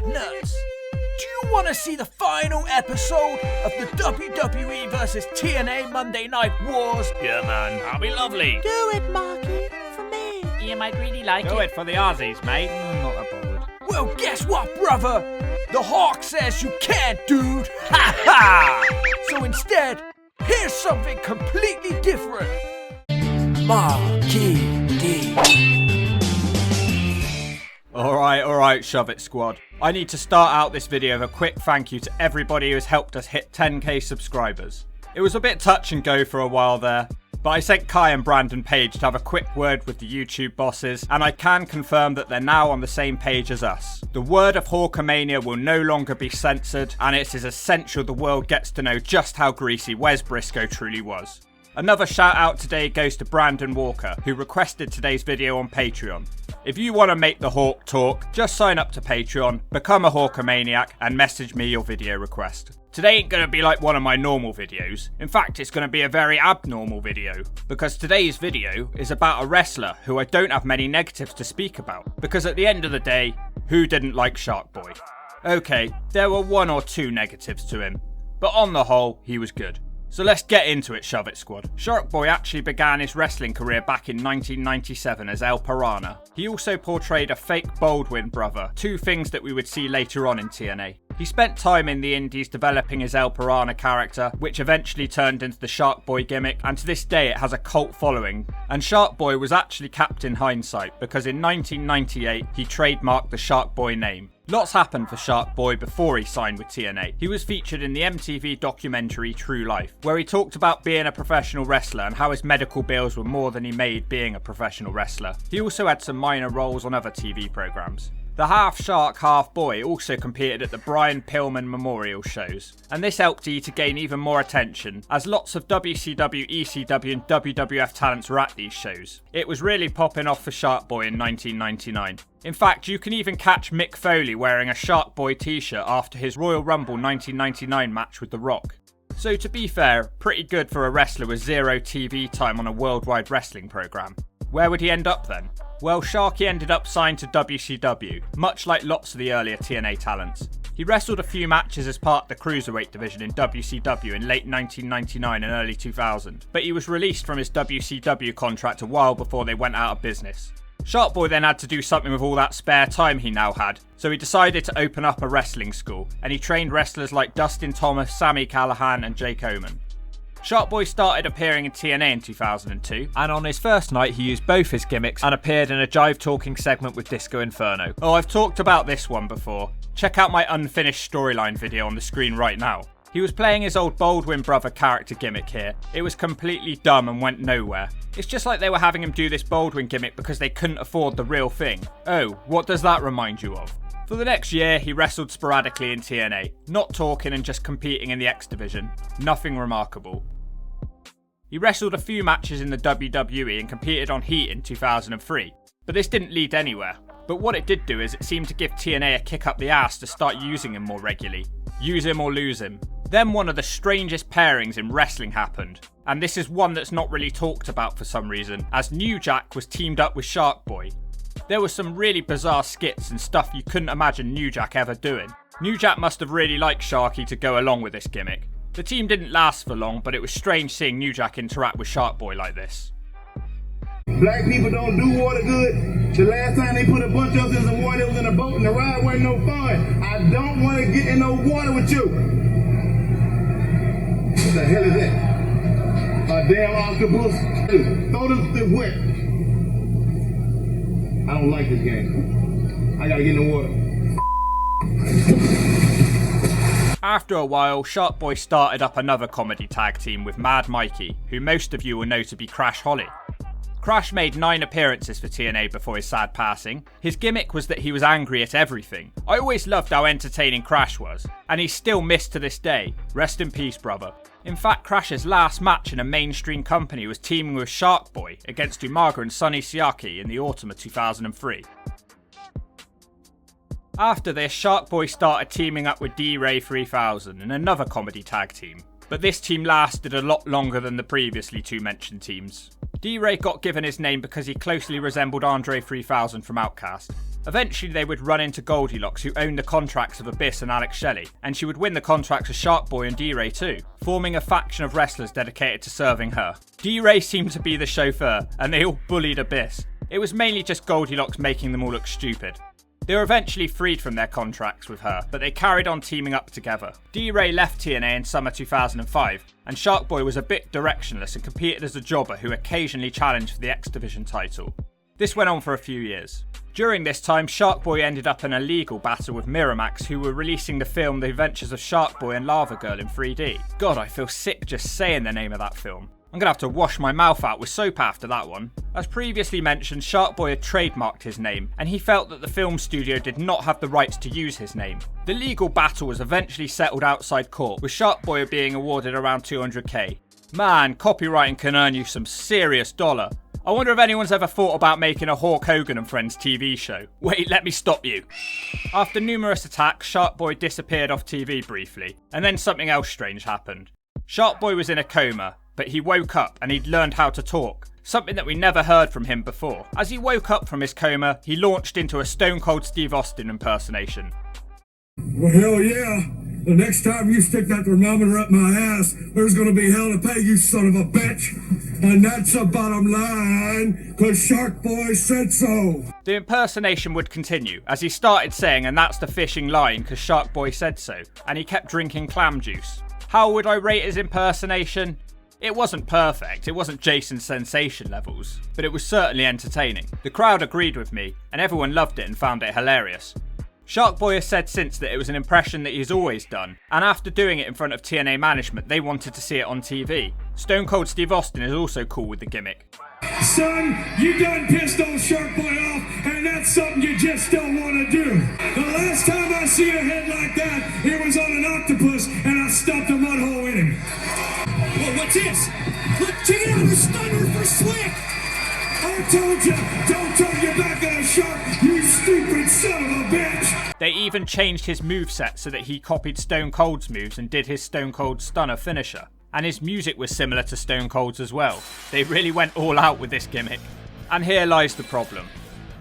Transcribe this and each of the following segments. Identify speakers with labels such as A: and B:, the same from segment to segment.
A: that nuts? Do you want to see the final episode of the WWE vs TNA Monday Night Wars?
B: Yeah, man, that'll be lovely.
C: Do it, Marky, for me.
D: You might really like
B: Do it for the Aussies, mate.
E: Not that bothered.
A: Well, guess what, brother? The Hawk says you can't, dude. Ha ha! So instead, here's something completely different. Marky D.
E: Alright, Shove It Squad. I need to start out this video with a quick thank you to everybody who has helped us hit 10k subscribers. It was a bit touch and go for a while there, but I sent Kai and Brandon Page to have a quick word with the YouTube bosses, and I can confirm that they're now on the same page as us. The word of Hawkamania will no longer be censored, and it is essential the world gets to know just how greasy Wes Briscoe truly was. Another shout out today goes to Brandon Walker, who requested today's video on Patreon. If you want to make the Hawk talk, just sign up to Patreon, become a Hawkamaniac, and message me your video request. Today ain't going to be like one of my normal videos. In fact, it's going to be a very abnormal video, because today's video is about a wrestler who I don't have many negatives to speak about, because at the end of the day, who didn't like Sharkboy? Okay, there were one or two negatives to him, but on the whole, he was good. So let's get into it, Shove It Squad. Sharkboy actually began his wrestling career back in 1997 as El Piranha. He also portrayed a fake Baldwin brother, two things that we would see later on in TNA. He spent time in the indies developing his El Piranha character, which eventually turned into the Sharkboy gimmick, and to this day it has a cult following. And Sharkboy was actually capped in hindsight, because in 1998 he trademarked the Sharkboy name. Lots happened for Sharkboy before he signed with TNA. He was featured in the MTV documentary True Life, where he talked about being a professional wrestler and how his medical bills were more than he made being a professional wrestler. He also had some minor roles on other TV programs. The half shark, half boy also competed at the Brian Pillman Memorial shows, and this helped E to gain even more attention, as lots of WCW, ECW and WWF talents were at these shows. It was really popping off for Sharkboy in 1999. In fact, you can even catch Mick Foley wearing a Sharkboy t-shirt after his Royal Rumble 1999 match with The Rock. So to be fair, pretty good for a wrestler with zero TV time on a worldwide wrestling program. Where would he end up then? Well, Sharky ended up signed to WCW, much like lots of the earlier TNA talents. He wrestled a few matches as part of the Cruiserweight division in WCW in late 1999 and early 2000, but he was released from his WCW contract a while before they went out of business. Sharkboy then had to do something with all that spare time he now had, so he decided to open up a wrestling school, and he trained wrestlers like Dustin Thomas, Sami Callihan and Jake Oman. Sharkboy started appearing in TNA in 2002, and on his first night he used both his gimmicks and appeared in a jive talking segment with Disco Inferno. Oh, I've talked about this one before. Check out my unfinished storyline video on the screen right now. He was playing his old Baldwin brother character gimmick here. It was completely dumb and went nowhere. It's just like they were having him do this Baldwin gimmick because they couldn't afford the real thing. Oh, what does that remind you of? For the next year, he wrestled sporadically in TNA, not talking and just competing in the X Division. Nothing remarkable. He wrestled a few matches in the WWE and competed on Heat in 2003, but this didn't lead anywhere. But what it did do is it seemed to give TNA a kick up the ass to start using him more regularly. Use him or lose him. Then one of the strangest pairings in wrestling happened, and this is one that's not really talked about for some reason, as New Jack was teamed up with Sharkboy. There were some really bizarre skits and stuff you couldn't imagine New Jack ever doing. New Jack must have really liked Sharky to go along with this gimmick. The team didn't last for long, but it was strange seeing New Jack interact with Sharkboy like this.
F: Black people don't do water good. The last time they put a bunch of us in some water, it was in a boat and the ride wasn't no fun. I don't want to get in no water with you. What the hell is that? A damn octopus? Throw them to wet. I don't like this game. I gotta get in the water.
E: After a while, Sharkboy started up another comedy tag team with Mad Mikey, who most of you will know to be Crash Holly. Crash made 9 appearances for TNA before his sad passing. His gimmick was that he was angry at everything. I always loved how entertaining Crash was, and he's still missed to this day. Rest in peace, brother. In fact, Crash's last match in a mainstream company was teaming with Sharkboy against Umaga and Sonny Siaki in the autumn of 2003. After this, Sharkboy started teaming up with D-Ray 3000 in another comedy tag team, but this team lasted a lot longer than the previously two mentioned teams. D-Ray got given his name because he closely resembled Andre 3000 from Outkast. Eventually they would run into Goldilocks, who owned the contracts of Abyss and Alex Shelley, and she would win the contracts of Sharkboy and D-Ray too, forming a faction of wrestlers dedicated to serving her. D-Ray seemed to be the chauffeur, and they all bullied Abyss. It was mainly just Goldilocks making them all look stupid. They were eventually freed from their contracts with her, but they carried on teaming up together. D-Ray left TNA in summer 2005, and Sharkboy was a bit directionless and competed as a jobber who occasionally challenged for the X Division title. This went on for a few years. During this time, Sharkboy ended up in a legal battle with Miramax, who were releasing the film The Adventures of Sharkboy and Lava Girl in 3D. God, I feel sick just saying the name of that film. I'm gonna have to wash my mouth out with soap after that one. As previously mentioned, Sharkboy had trademarked his name, and he felt that the film studio did not have the rights to use his name. The legal battle was eventually settled outside court, with Sharkboy being awarded around 200k. Man, copywriting can earn you some serious dollar. I wonder if anyone's ever thought about making a Hulk Hogan and Friends TV show. Wait, let me stop you. After numerous attacks, Sharkboy disappeared off TV briefly, and then something else strange happened. Sharkboy was in a coma, but he woke up and he'd learned how to talk, something that we never heard from him before. As he woke up from his coma, he launched into a Stone Cold Steve Austin impersonation.
F: Well, hell yeah. The next time you stick that thermometer up my ass, there's gonna be hell to pay, you son of a bitch. And that's the bottom line, cause Sharkboy said so.
E: The impersonation would continue, as he started saying, and that's the fishing line, cause Sharkboy said so, and he kept drinking clam juice. How would I rate his impersonation? It wasn't perfect, it wasn't Jason's sensation levels, but it was certainly entertaining. The crowd agreed with me, and everyone loved it and found it hilarious. Sharkboy has said since that it was an impression that he's always done, and after doing it in front of TNA management, they wanted to see it on TV. Stone Cold Steve Austin is also cool with the gimmick.
F: Son, you done pissed old Sharkboy off, and that's something you just don't want to do. The last time I see a head like that, it was on an octopus, and I stuffed a mud hole in him.
A: Well, what's this? Look, check it out, the stunner for Slick!
F: I told you, don't turn your back on a shark, you stupid son of a bitch!
E: They even changed his moveset so that he copied Stone Cold's moves and did his Stone Cold Stunner finisher. And his music was similar to Stone Cold's as well. They really went all out with this gimmick. And here lies the problem.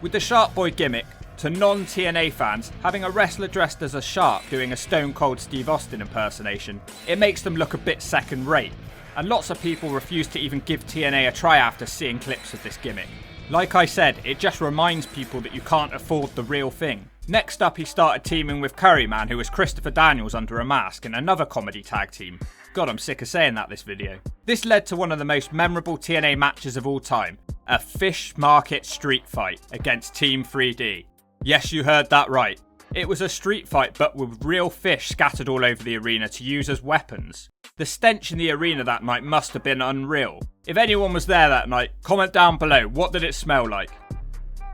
E: With the Sharkboy gimmick, to non-TNA fans, having a wrestler dressed as a shark doing a Stone Cold Steve Austin impersonation, it makes them look a bit second rate. And lots of people refuse to even give TNA a try after seeing clips of this gimmick. Like I said, it just reminds people that you can't afford the real thing. Next up, he started teaming with Curryman, who was Christopher Daniels under a mask, in another comedy tag team. God, I'm sick of saying that this video. This led to one of the most memorable TNA matches of all time, a fish market street fight against Team 3D. Yes, you heard that right. It was a street fight but with real fish scattered all over the arena to use as weapons. The stench in the arena that night must have been unreal. If anyone was there that night, comment down below, what did it smell like?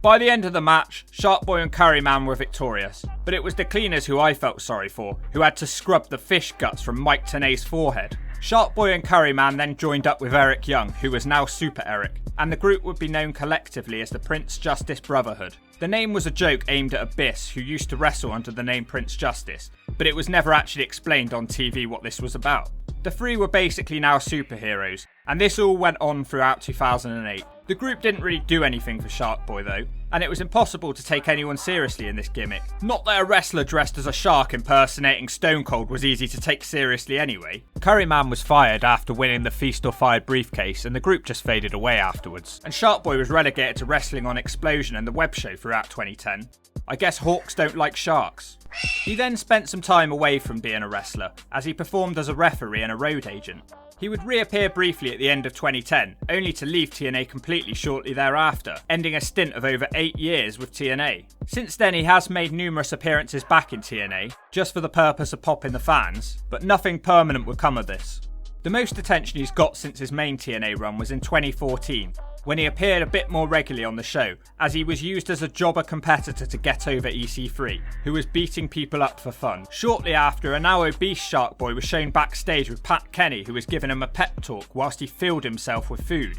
E: By the end of the match, Sharkboy and Curryman were victorious, but it was the cleaners who I felt sorry for, who had to scrub the fish guts from Mike Tenay's forehead. Sharkboy and Curryman then joined up with Eric Young, who was now Super Eric, and the group would be known collectively as the Prince Justice Brotherhood. The name was a joke aimed at Abyss, who used to wrestle under the name Prince Justice, but it was never actually explained on TV what this was about. The three were basically now superheroes, and this all went on throughout 2008. The group didn't really do anything for Sharkboy though, and it was impossible to take anyone seriously in this gimmick. Not that a wrestler dressed as a shark impersonating Stone Cold was easy to take seriously anyway. Curryman was fired after winning the Feast or Fired briefcase, and the group just faded away afterwards. And Sharkboy was relegated to wrestling on Explosion and the web show throughout 2010. I guess hawks don't like sharks. He then spent some time away from being a wrestler, as he performed as a referee and a road agent. He would reappear briefly at the end of 2010, only to leave TNA completely shortly thereafter, ending a stint of over 8 years with TNA. Since then he has made numerous appearances back in TNA, just for the purpose of popping the fans, but nothing permanent would come of this. The most attention he's got since his main TNA run was in 2014, when he appeared a bit more regularly on the show, as he was used as a jobber competitor to get over EC3, who was beating people up for fun. Shortly after, a now obese Sharkboy was shown backstage with Pat Kenny, who was giving him a pep talk whilst he filled himself with food.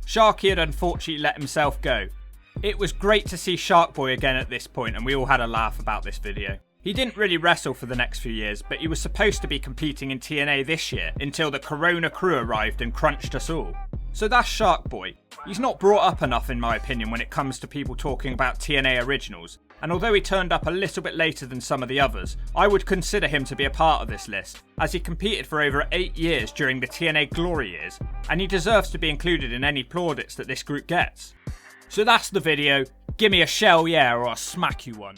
E: Sharky had unfortunately let himself go. It was great to see Sharkboy again at this point, and we all had a laugh about this video. He didn't really wrestle for the next few years, but he was supposed to be competing in TNA this year until the Corona crew arrived and crunched us all. So that's Sharkboy. He's not brought up enough in my opinion when it comes to people talking about TNA originals, and although he turned up a little bit later than some of the others, I would consider him to be a part of this list, as he competed for over 8 years during the TNA glory years, and he deserves to be included in any plaudits that this group gets. So that's the video. Give me a shell yeah or I'll smack you one.